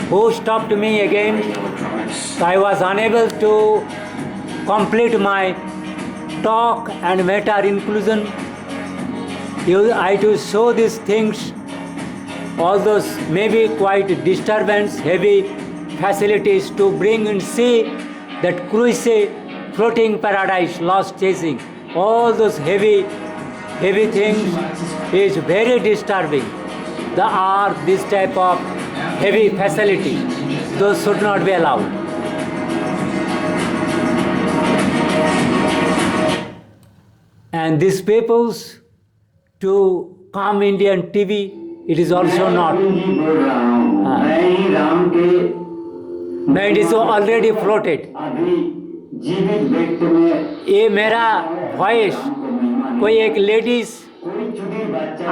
who stopped me again. So I was unable to complete my talk and matter inclusion. I to show these things, all those maybe quite disturbance, heavy facilities to bring and see that cruise floating paradise, lost chasing, all those heavy things is very disturbing. There are this type of heavy facility, those should not be allowed. And these peoples to come Indian TV, it is also not. It is already floated. ये मेरा voice कोई एक ladies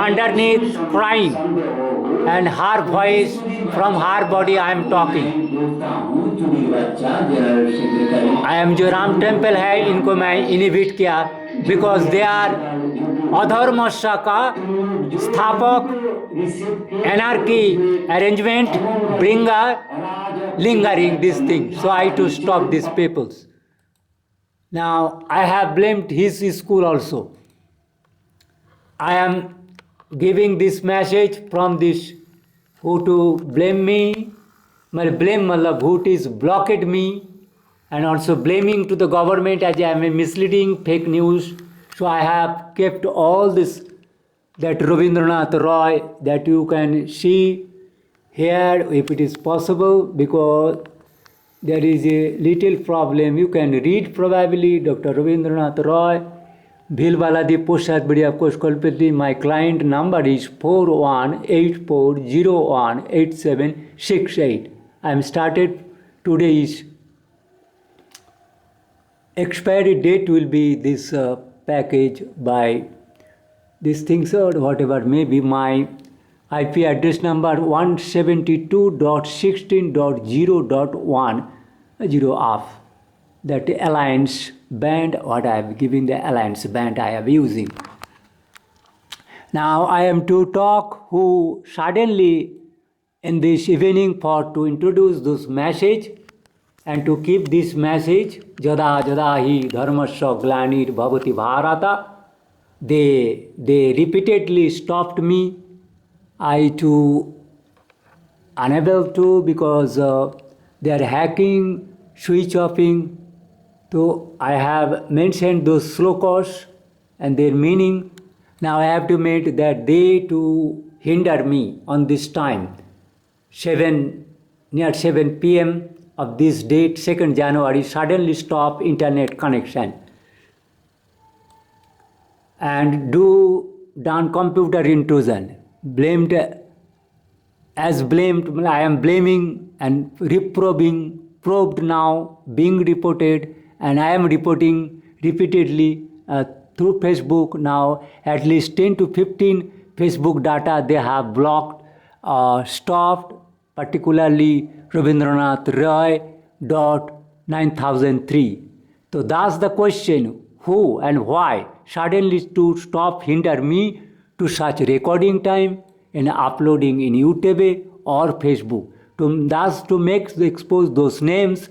underneath crying and her voice from her body I am talking. I am जो Ram temple है इनको मैं इनविट किया because they are अधर्मशा का स्थापक, anarchy arrangement, bringer, lingering this thing. So I to stop these peoples. Now I have blamed his school also. I am giving this message from this who to blame me, blame who is blocked me, and also blaming to the government as I am a misleading fake news. So I have kept all this, that Rabindranath Roy, that you can see here if it is possible, because there is a little problem. You can read probably Dr. Rabindranath Roy, Bhilbaladi Poshat Badiya Koskolpati. My client number is 4184018768. I am started, today is expiry date will be this package by these things or whatever may be. My IP address number 172.16.0.10 off. That alliance band, what I have given the alliance band I am using. Now I am to talk who suddenly in this evening for to introduce this message and to keep this message, Jada Jada hi dharmasya glanir bhavati bharata. They repeatedly stopped me. I too unable to because they are hacking, switch offing. So I have mentioned those slokas and their meaning. Now I have to make that they to hinder me on this time, near 7 p.m. of this date, 2nd January, suddenly stop internet connection and do done computer intrusion. Blamed, as blamed, I am blaming and reprobing, probed now, being reported, and I am reporting repeatedly through Facebook now. At least 10 to 15 Facebook data they have blocked, stopped, particularly Rabindranath Roy .9003. So that's the question, who and why suddenly to stop hinder me to such recording time and uploading in YouTube or Facebook. Thus to make expose those names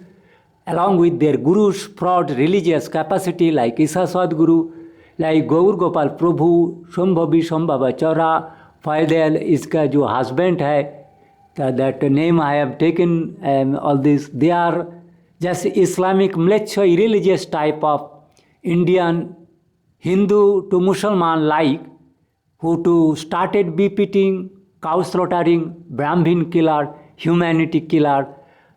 along with their gurus' fraud religious capacity like Isa Sadguru, like Gaur Gopal Prabhu, Shambhavi Shambhavachara, Faidel, iska jo husband hai, that name I have taken, all this, they are just Islamic mleccha irreligious type of Indian Hindu to Muslim like, who to started beefeating, cow slaughtering, Brahmin killer, humanity killer,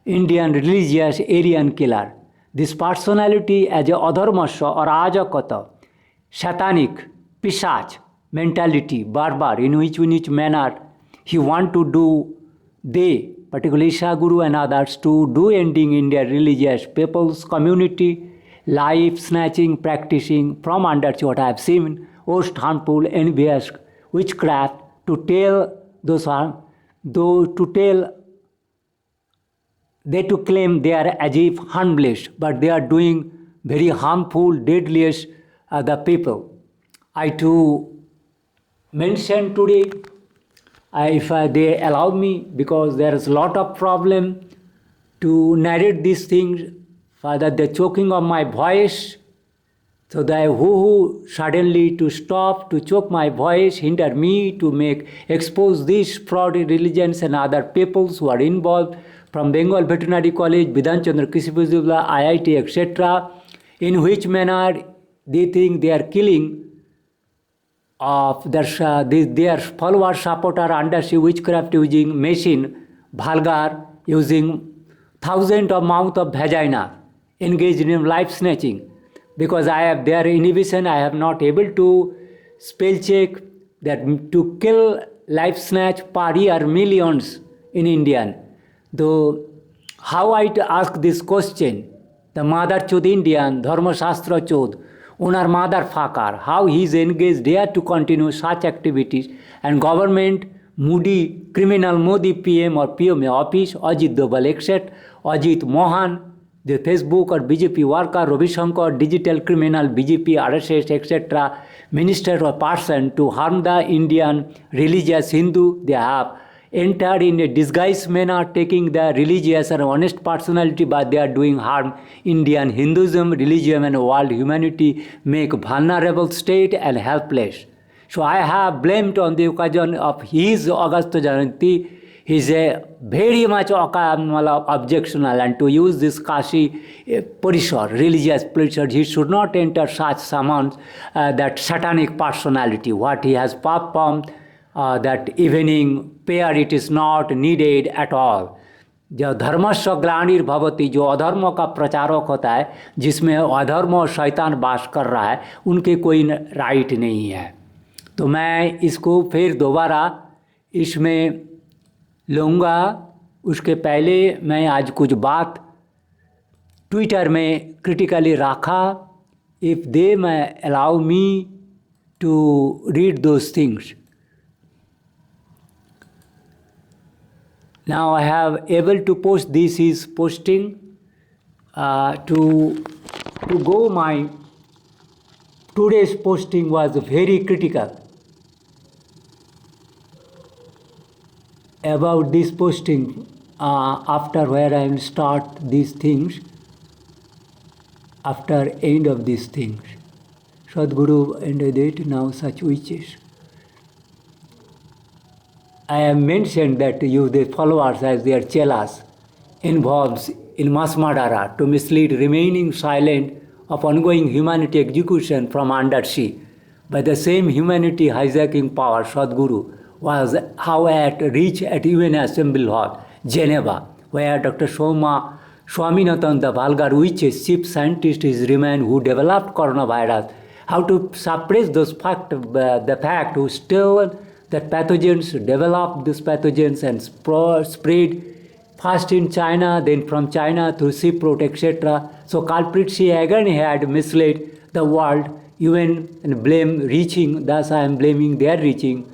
Indian religious Aryan killer. This personality as a adharmasya or ajakata, satanic, pisach mentality, barbar, in which manner he want to do, they, particularly Isha Guru and others, to do ending Indian religious people's community, life snatching, practicing from under what I have seen, most harmful, envious, witchcraft, to tell those harm, though to tell, they to claim they are as if harmless, but they are doing very harmful, deadliest the people. I to mention today, if they allow me, because there is a lot of problem to narrate these things. Father, the choking of my voice, so the who suddenly to stop, to choke my voice, hinder me to expose these fraud religions and other peoples who are involved from Bengal Veterinary College, Bidhan Chandra Krishi Vishwavidyalaya, IIT, etc. In which manner they think they are killing of their followers, supporter, undersea witchcraft using machine, vulgar, using thousands of mouth of vagina, engaged in life snatching. Because I have their inhibition, I have not able to spell check that to kill life snatch per year millions in Indian. Though how I ask this question, the mother chod Indian, Dharma Shastra chod, onar motherfucker, how he is engaged there to continue such activities, and government, Moody, criminal Modi PM or PM office, Ajit Doval, except Ajit Mohan, the Facebook or BJP worker, Ravi Shankar, digital criminal, BJP, RSS, etc., minister or person to harm the Indian religious Hindu, they have entered in a disguised manner, taking the religious and honest personality, but they are doing harm Indian Hinduism, religion and world humanity, make vulnerable state and helpless. So I have blamed on the occasion of his Augusta Jayanti. He is a very much objectional, and to use this Kashi Parishar, religious Parishar, he should not enter such summons, that satanic personality, what he has performed, that evening prayer, it is not needed at all. जो धर्मस्व ग्लानिर्भवति, जो अधर्म का प्रचारक होता है, जिसमें अधर्म और शैतान वास कर रहा है, उनके कोई राइट नहीं है. तो मैं इसको फिर दोबारा इसमें लूँगा. उसके पहले मैं आज कुछ बात ट्विटर में क्रिटिकली रखा. If they may allow me to read those things. Now I have able to post, this is posting to go. My today's posting was very critical about this posting, after where I will start these things, after end of these things. Sadguru ended it, now such witches. I have mentioned that you, the followers as their chelas, involves in mass murder to mislead remaining silent of ongoing humanity execution from undersea by the same humanity hijacking power. Sadguru was how at reach at UN Assembly Hall, Geneva, where Dr. Swaminathan, the vulgar witches, chief scientist is remained who developed coronavirus, how to suppress those the fact who still that pathogens developed these pathogens and spread first in China, then from China through sea route, etc. So culprit she again had misled the world, even and blame reaching, thus I am blaming their reaching,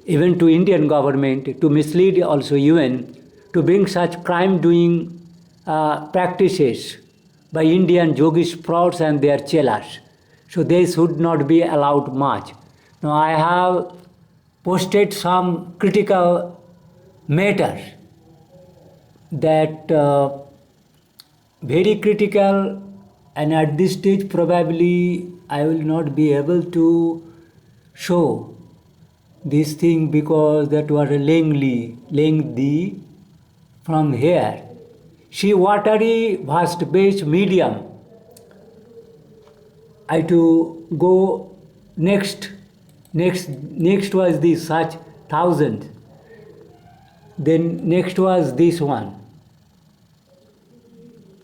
even to Indian government, to mislead also UN, to bring such crime-doing practices by Indian yogish frauds and their chelas. So they should not be allowed much. Now I have posted some critical matters that very critical, and at this stage probably I will not be able to show this thing because that was lengthy from here. See, watery vast base medium. I to go next was this such 1,000. Then next was this one.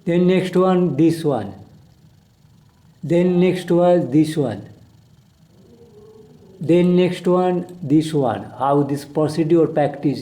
Then next one, this one. Then next was this one. Then next one, this one. How this procedure practice